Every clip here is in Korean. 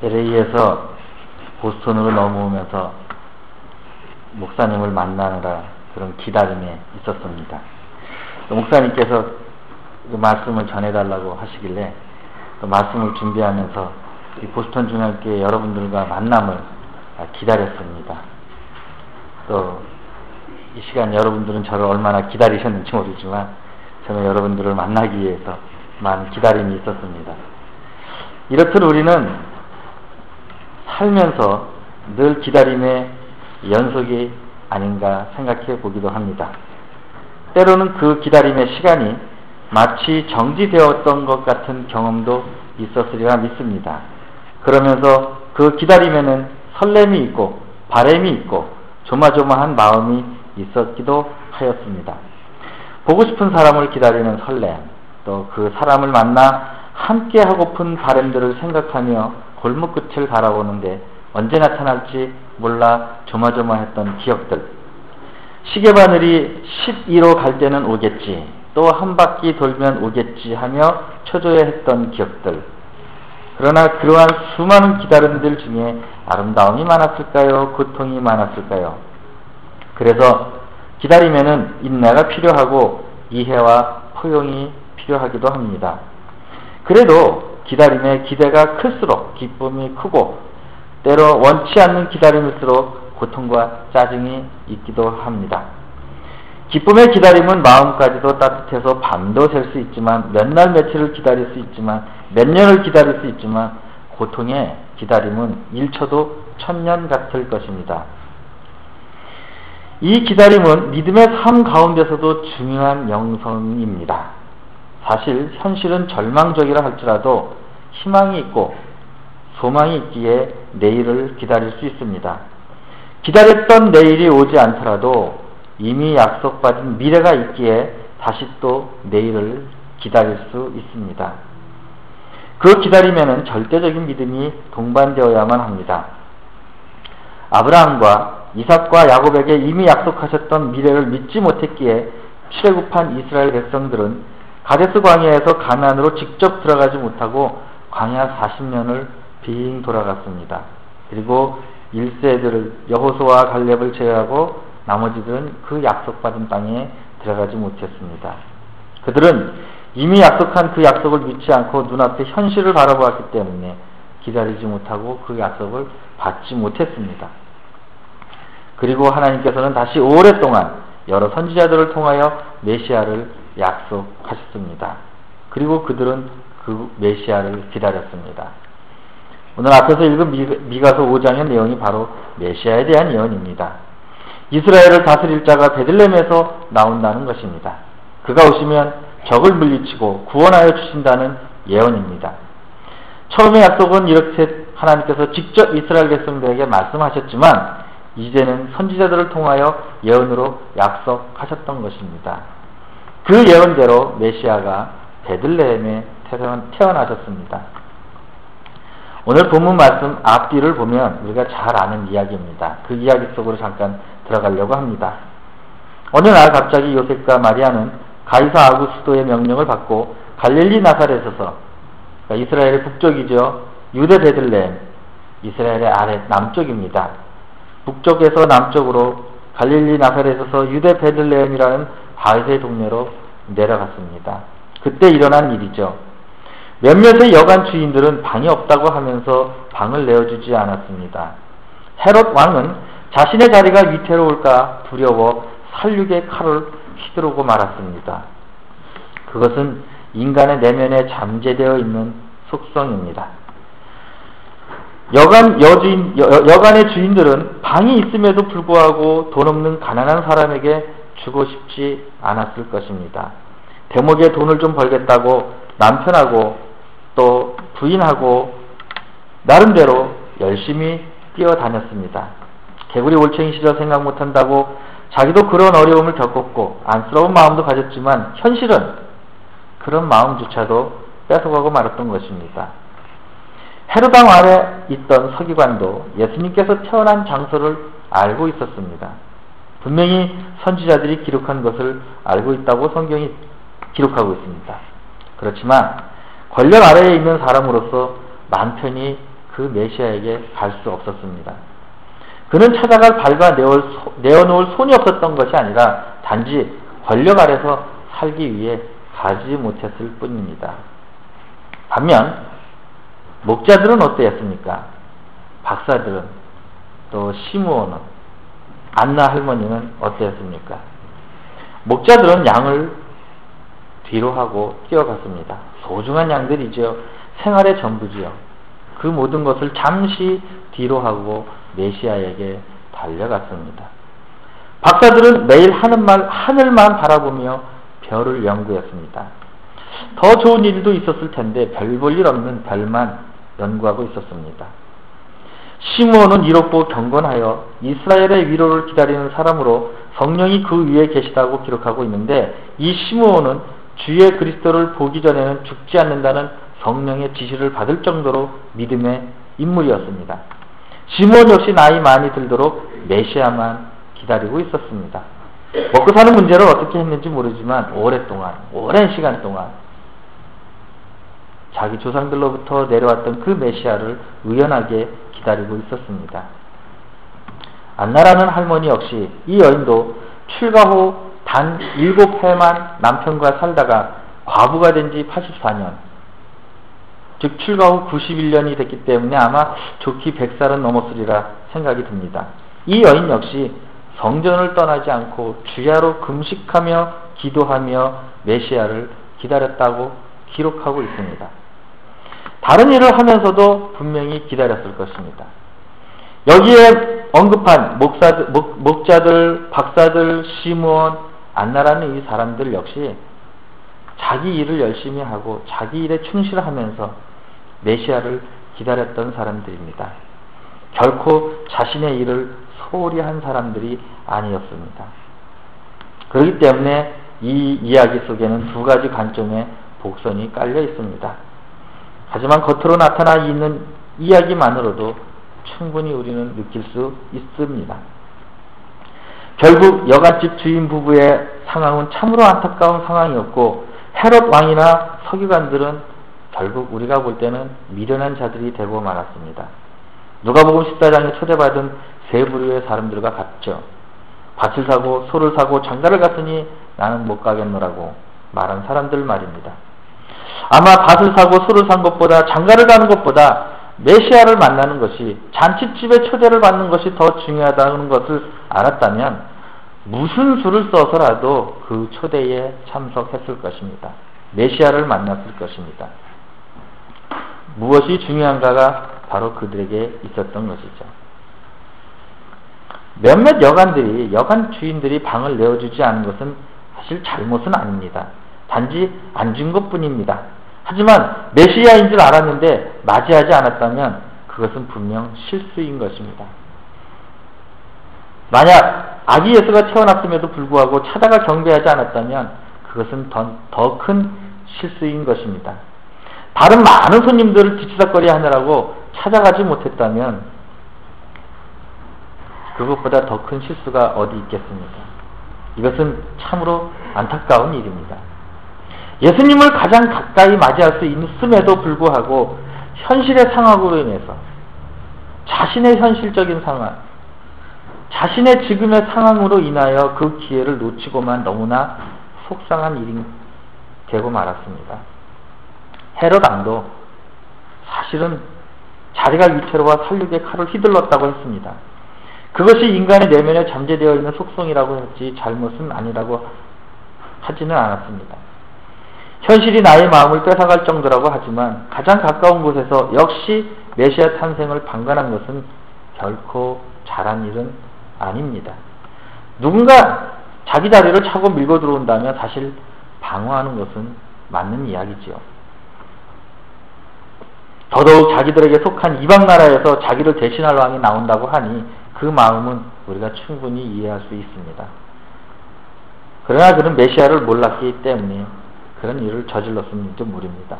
LA에서 보스턴으로 넘어오면서 목사님을 만나느라 그런 기다림에 있었습니다. 목사님께서 그 말씀을 전해달라고 하시길래 그 말씀을 준비하면서 이 보스턴 중앙교회 여러분들과 만남을 기다렸습니다. 또 이 시간 여러분들은 저를 얼마나 기다리셨는지 모르지만 저는 여러분들을 만나기 위해서 많은 기다림이 있었습니다. 이렇듯 우리는 살면서 늘 기다림의 연속이 아닌가 생각해 보기도 합니다. 때로는 그 기다림의 시간이 마치 정지되었던 것 같은 경험도 있었으리라 믿습니다. 그러면서 그 기다림에는 설렘이 있고 바람이 있고 조마조마한 마음이 있었기도 하였습니다. 보고 싶은 사람을 기다리는 설렘, 또 그 사람을 만나 함께 하고픈 바람들을 생각하며 골목 끝을 바라보는데 언제 나타날지 몰라 조마조마했던 기억들. 시계바늘이 12로 갈 때는 오겠지, 또 한 바퀴 돌면 오겠지 하며 초조해했던 기억들. 그러나 그러한 수많은 기다림들 중에 아름다움이 많았을까요? 고통이 많았을까요? 그래서 기다림에는 인내가 필요하고 이해와 포용이 필요하기도 합니다. 그래도 기다림의 기대가 클수록 기쁨이 크고 때로 원치 않는 기다림일수록 고통과 짜증이 있기도 합니다. 기쁨의 기다림은 마음까지도 따뜻해서 밤도 셀 수 있지만 몇 날 며칠을 기다릴 수 있지만 몇 년을 기다릴 수 있지만 고통의 기다림은 1초도 1000년 같을 것입니다. 이 기다림은 믿음의 삶 가운데서도 중요한 영성입니다. 사실 현실은 절망적이라 할지라도 희망이 있고 소망이 있기에 내일을 기다릴 수 있습니다. 기다렸던 내일이 오지 않더라도 이미 약속받은 미래가 있기에 다시 또 내일을 기다릴 수 있습니다. 그 기다림에는 절대적인 믿음이 동반되어야만 합니다. 아브라함과 이삭과 야곱에게 이미 약속하셨던 미래를 믿지 못했기에 출애굽한 이스라엘 백성들은 가데스 광야에서 가나안으로 직접 들어가지 못하고 광야 40년을 빙 돌아갔습니다. 그리고 1세들을 여호수아와 갈렙을 제외하고 나머지들은 그 약속받은 땅에 들어가지 못했습니다. 그들은 이미 약속한 그 약속을 믿지 않고 눈앞에 현실을 바라보았기 때문에 기다리지 못하고 그 약속을 받지 못했습니다. 그리고 하나님께서는 다시 오랫동안 여러 선지자들을 통하여 메시아를 약속하셨습니다. 그리고 그들은 그 메시아를 기다렸습니다. 오늘 앞에서 읽은 미가서 5장의 내용이 바로 메시아에 대한 예언입니다. 이스라엘을 다스릴 자가 베들레헴에서 나온다는 것입니다. 그가 오시면 적을 물리치고 구원하여 주신다는 예언입니다. 처음의 약속은 이렇게 하나님께서 직접 이스라엘 백성들에게 말씀하셨지만 이제는 선지자들을 통하여 예언으로 약속하셨던 것입니다. 그 예언대로 메시아가 베들레헴에 태어나셨습니다. 오늘 본문 말씀 앞뒤를 보면 우리가 잘 아는 이야기입니다. 그 이야기 속으로 잠깐 들어가려고 합니다. 어느 날 갑자기 요셉과 마리아는 가이사 아구스도의 명령을 받고 갈릴리 나사렛에서, 그러니까 이스라엘의 북쪽이죠, 유대 베들레헴, 이스라엘의 아래 남쪽입니다. 북쪽에서 남쪽으로 갈릴리 나사렛에서 유대 베들레헴이라는 바위의 동네로 내려갔습니다. 그때 일어난 일이죠. 몇몇의 여관 주인들은 방이 없다고 하면서 방을 내어주지 않았습니다. 헤롯 왕은 자신의 자리가 위태로울까 두려워 살육의 칼을 휘두르고 말았습니다. 그것은 인간의 내면에 잠재되어 있는 속성입니다. 여관의 주인들은 방이 있음에도 불구하고 돈 없는 가난한 사람에게 주고 싶지 않았을 것입니다. 대목에 돈을 좀 벌겠다고 남편하고 또 부인하고 나름대로 열심히 뛰어다녔습니다. 개구리 올챙이 시절 생각 못한다고 자기도 그런 어려움을 겪었고 안쓰러운 마음도 가졌지만 현실은 그런 마음조차도 뺏어가고 말았던 것입니다. 헤로당 아래 있던 서기관도 예수님께서 태어난 장소를 알고 있었습니다. 분명히 선지자들이 기록한 것을 알고 있다고 성경이 기록하고 있습니다. 그렇지만 권력 아래에 있는 사람으로서 맘 편히 그 메시아에게 갈 수 없었습니다. 그는 찾아갈 발과 내어놓을 손이 없었던 것이 아니라 단지 권력 아래서 살기 위해 가지 못했을 뿐입니다. 반면 목자들은 어땠습니까? 박사들은, 또 시므온은, 안나 할머니는 어땠습니까? 목자들은 양을 뒤로 하고 뛰어갔습니다. 소중한 양들이죠. 생활의 전부지요. 그 모든 것을 잠시 뒤로 하고 메시아에게 달려갔습니다. 박사들은 매일 하늘만 바라보며 별을 연구했습니다. 더 좋은 일도 있었을 텐데 별 볼 일 없는 별만 연구하고 있었습니다. 시므온은 이롭고 경건하여 이스라엘의 위로를 기다리는 사람으로 성령이 그 위에 계시다고 기록하고 있는데, 이 시므온은 주의 그리스도를 보기 전에는 죽지 않는다는 성령의 지시를 받을 정도로 믿음의 인물이었습니다. 시므온 역시 나이 많이 들도록 메시아만 기다리고 있었습니다. 먹고 사는 문제를 어떻게 했는지 모르지만 오랜 시간 동안 자기 조상들로부터 내려왔던 그 메시아를 의연하게 기다리고 있었습니다. 안나라는 할머니 역시, 이 여인도 출가 후 단 7해만 남편과 살다가 과부가 된 지 84년, 즉 출가 후 91년이 됐기 때문에 아마 좋기 100살은 넘었으리라 생각이 듭니다. 이 여인 역시 성전을 떠나지 않고 주야로 금식하며 기도하며 메시아를 기다렸다고 기록하고 있습니다. 다른 일을 하면서도 분명히 기다렸을 것입니다. 여기에 언급한 목자들, 박사들, 시므온, 안나라는 이 사람들 역시 자기 일을 열심히 하고 자기 일에 충실하면서 메시아를 기다렸던 사람들입니다. 결코 자신의 일을 소홀히 한 사람들이 아니었습니다. 그렇기 때문에 이 이야기 속에는 두 가지 관점의 복선이 깔려 있습니다. 하지만 겉으로 나타나 있는 이야기만으로도 충분히 우리는 느낄 수 있습니다. 결국 여갓집 주인 부부의 상황은 참으로 안타까운 상황이었고, 헤롯 왕이나 서기관들은 결국 우리가 볼 때는 미련한 자들이 되고 말았습니다. 누가복음 14장에 초대받은 세 부류의 사람들과 같죠. 밭을 사고 소를 사고 장가를 갔으니 나는 못 가겠노라고 말한 사람들 말입니다. 아마 밭을 사고 소를 산 것보다 장가를 가는 것보다 메시아를 만나는 것이, 잔치집에 초대를 받는 것이 더 중요하다는 것을 알았다면 무슨 수를 써서라도 그 초대에 참석했을 것입니다. 메시아를 만났을 것입니다. 무엇이 중요한가가 바로 그들에게 있었던 것이죠. 몇몇 여관 주인들이 방을 내어주지 않은 것은 사실 잘못은 아닙니다. 단지 안 준 것뿐입니다. 하지만 메시아인 줄 알았는데 맞이하지 않았다면 그것은 분명 실수인 것입니다. 만약 아기 예수가 태어났음에도 불구하고 찾아가 경배하지 않았다면 그것은 더 큰 실수인 것입니다. 다른 많은 손님들을 뒤치다거리 하느라고 찾아가지 못했다면 그것보다 더 큰 실수가 어디 있겠습니까? 이것은 참으로 안타까운 일입니다. 예수님을 가장 가까이 맞이할 수 있음에도 불구하고 현실의 상황으로 인해서 자신의 현실적인 상황, 자신의 지금의 상황으로 인하여 그 기회를 놓치고만 너무나 속상한 일이 되고 말았습니다. 헤롯 왕도 사실은 자리가 위태로워 살육의 칼을 휘둘렀다고 했습니다. 그것이 인간의 내면에 잠재되어 있는 속성이라고 했지 잘못은 아니라고 하지는 않았습니다. 현실이 나의 마음을 뺏어갈 정도라고 하지만 가장 가까운 곳에서 역시 메시아 탄생을 방관한 것은 결코 잘한 일은 아닙니다. 누군가 자기 다리를 차고 밀고 들어온다면 사실 방어하는 것은 맞는 이야기지요. 더더욱 자기들에게 속한 이방 나라에서 자기를 대신할 왕이 나온다고 하니 그 마음은 우리가 충분히 이해할 수 있습니다. 그러나 그는 메시아를 몰랐기 때문에 그런 일을 저질렀을지도 모릅니다.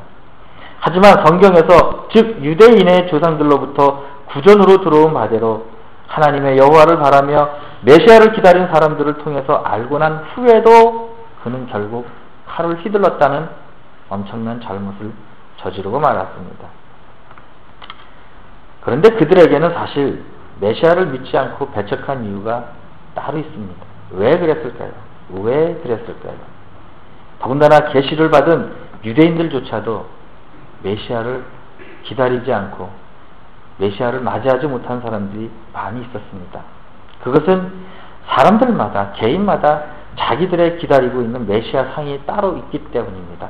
하지만 성경에서 즉 유대인의 조상들로부터 구전으로 들어온 바대로 하나님의 여호와를 바라며 메시아를 기다린 사람들을 통해서 알고 난 후에도 그는 결국 칼을 휘둘렀다는 엄청난 잘못을 저지르고 말았습니다. 그런데 그들에게는 사실 메시아를 믿지 않고 배척한 이유가 따로 있습니다. 왜 그랬을까요? 왜 그랬을까요? 더군다나 계시를 받은 유대인들조차도 메시아를 기다리지 않고 메시아를 맞이하지 못한 사람들이 많이 있었습니다. 그것은 사람들마다 개인마다 자기들의 기다리고 있는 메시아 상이 따로 있기 때문입니다.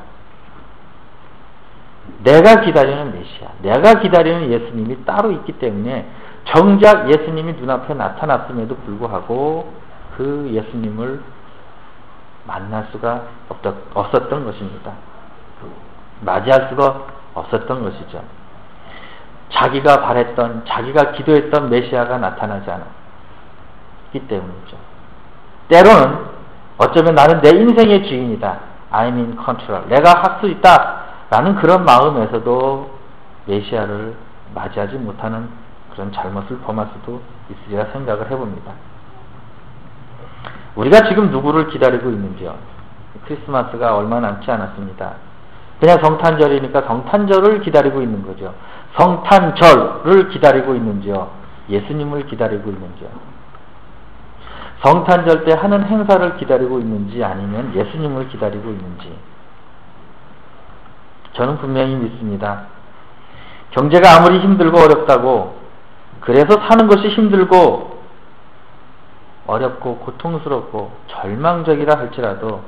내가 기다리는 메시아, 내가 기다리는 예수님이 따로 있기 때문에 정작 예수님이 눈앞에 나타났음에도 불구하고 그 예수님을 만날 수가 없었던 것입니다. 맞이할 수가 없었던 것이죠. 자기가 바랬던, 자기가 기도했던 메시아가 나타나지 않았기 때문이죠. 때로는 어쩌면 나는 내 인생의 주인이다. I'm in control. 내가 할 수 있다. 라는 그런 마음에서도 메시아를 맞이하지 못하는 그런 잘못을 범할 수도 있으리라 생각을 해봅니다. 우리가 지금 누구를 기다리고 있는지요? 크리스마스가 얼마 남지 않았습니다. 그냥 성탄절이니까 성탄절을 기다리고 있는 거죠. 성탄절을 기다리고 있는지요? 예수님을 기다리고 있는지요? 성탄절 때 하는 행사를 기다리고 있는지 아니면 예수님을 기다리고 있는지 저는 분명히 믿습니다. 경제가 아무리 힘들고 어렵다고 그래서 사는 것이 힘들고 어렵고 고통스럽고 절망적이라 할지라도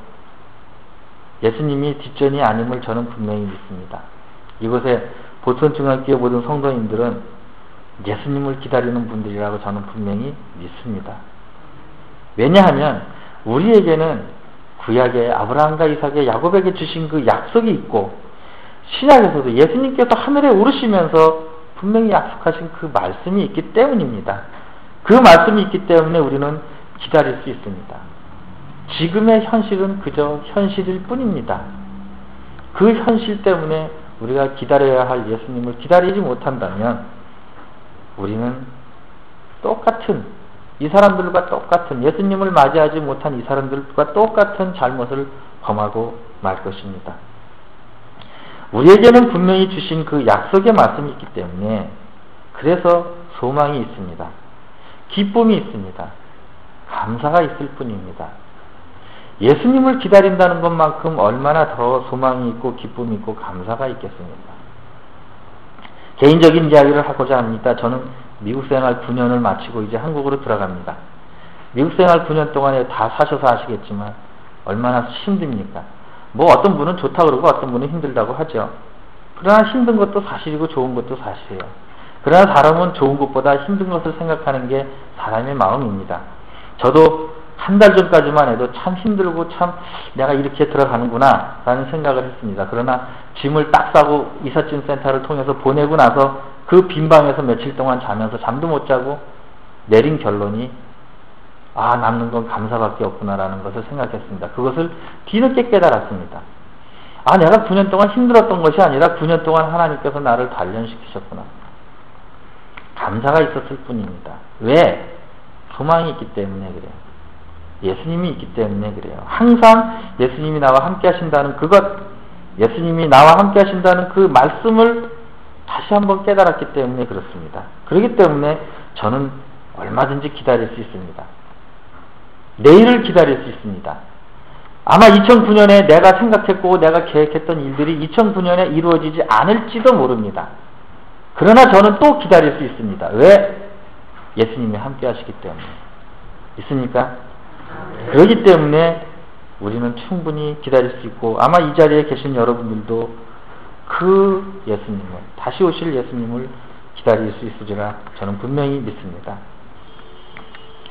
예수님이 뒷전이 아님을 저는 분명히 믿습니다. 이곳에 보천중학교의 모든 성도님들은 예수님을 기다리는 분들이라고 저는 분명히 믿습니다. 왜냐하면 우리에게는 구약에 아브라함과 이삭에 야곱에게 주신 그 약속이 있고 신약에서도 예수님께서 하늘에 오르시면서 분명히 약속하신 그 말씀이 있기 때문입니다. 그 말씀이 있기 때문에 우리는 기다릴 수 있습니다. 지금의 현실은 그저 현실일 뿐입니다. 그 현실 때문에 우리가 기다려야 할 예수님을 기다리지 못한다면 우리는 똑같은 이 사람들과 똑같은 예수님을 맞이하지 못한 이 사람들과 똑같은 잘못을 범하고 말 것입니다. 우리에게는 분명히 주신 그 약속의 말씀이 있기 때문에 그래서 소망이 있습니다. 기쁨이 있습니다. 감사가 있을 뿐입니다. 예수님을 기다린다는 것만큼 얼마나 더 소망이 있고 기쁨이 있고 감사가 있겠습니까? 개인적인 이야기를 하고자 합니다. 저는 미국 생활 9년을 마치고 이제 한국으로 들어갑니다. 미국 생활 9년 동안에 다 사셔서 아시겠지만 얼마나 힘듭니까? 뭐 어떤 분은 좋다고 그러고 어떤 분은 힘들다고 하죠. 그러나 힘든 것도 사실이고 좋은 것도 사실이에요. 그러나 사람은 좋은 것보다 힘든 것을 생각하는 게 사람의 마음입니다. 저도 한 달 전까지만 해도 참 힘들고 참 내가 이렇게 들어가는구나 라는 생각을 했습니다. 그러나 짐을 딱 싸고 이삿짐 센터를 통해서 보내고 나서 그 빈방에서 며칠 동안 자면서 잠도 못 자고 내린 결론이 남는 건 감사밖에 없구나라는 것을 생각했습니다. 그것을 뒤늦게 깨달았습니다. 내가 9년 동안 힘들었던 것이 아니라 9년 동안 하나님께서 나를 단련시키셨구나. 감사가 있었을 뿐입니다. 왜? 소망이 있기 때문에 그래요. 예수님이 있기 때문에 그래요. 항상 예수님이 나와 함께 하신다는 그것, 예수님이 나와 함께 하신다는 그 말씀을 다시 한번 깨달았기 때문에 그렇습니다. 그렇기 때문에 저는 얼마든지 기다릴 수 있습니다. 내일을 기다릴 수 있습니다. 아마 2009년에 내가 생각했고 내가 계획했던 일들이 2009년에 이루어지지 않을지도 모릅니다. 그러나 저는 또 기다릴 수 있습니다. 왜? 예수님이 함께 하시기 때문에. 있습니까? 그렇기 때문에 우리는 충분히 기다릴 수 있고 아마 이 자리에 계신 여러분들도 그 예수님을, 다시 오실 예수님을 기다릴 수 있으리라 저는 분명히 믿습니다.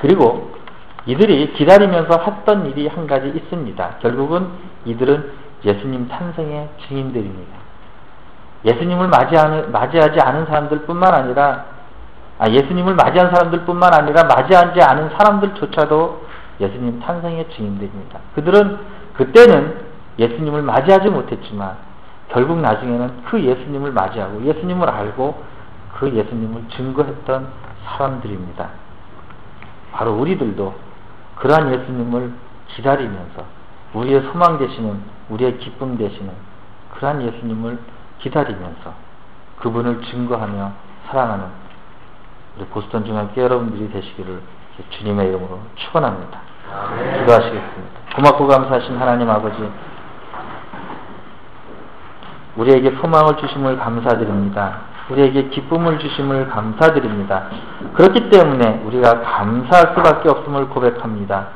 그리고 이들이 기다리면서 했던 일이 한 가지 있습니다. 결국은 이들은 예수님 탄생의 증인들입니다. 예수님을 맞이하지 않은 사람들뿐만 아니라 예수님을 맞이한 사람들뿐만 아니라 맞이하지 않은 사람들조차도 예수님 탄생의 증인들입니다. 그들은 그때는 예수님을 맞이하지 못했지만 결국 나중에는 그 예수님을 맞이하고 예수님을 알고 그 예수님을 증거했던 사람들입니다. 바로 우리들도 그러한 예수님을 기다리면서 우리의 소망 되시는, 우리의 기쁨 되시는 그러한 예수님을 기다리면서 그분을 증거하며 살아가는 우리 보스턴 중학교 여러분들이 되시기를 주님의 이름으로 축원합니다. 기도하시겠습니다. 고맙고 감사하신 하나님 아버지, 우리에게 소망을 주심을 감사드립니다. 우리에게 기쁨을 주심을 감사드립니다. 그렇기 때문에 우리가 감사할 수밖에 없음을 고백합니다.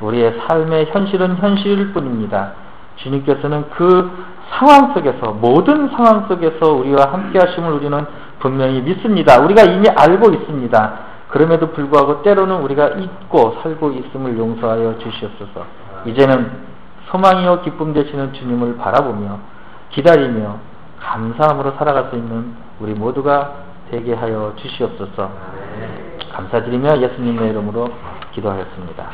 우리의 삶의 현실은 현실일 뿐입니다. 주님께서는 그 상황 속에서, 모든 상황 속에서 우리와 함께 하심을 우리는 분명히 믿습니다. 우리가 이미 알고 있습니다. 그럼에도 불구하고 때로는 우리가 잊고 살고 있음을 용서하여 주시옵소서. 이제는 소망이요 기쁨 되시는 주님을 바라보며 기다리며 감사함으로 살아갈 수 있는 우리 모두가 되게 하여 주시옵소서. 감사드리며 예수님의 이름으로 기도하였습니다.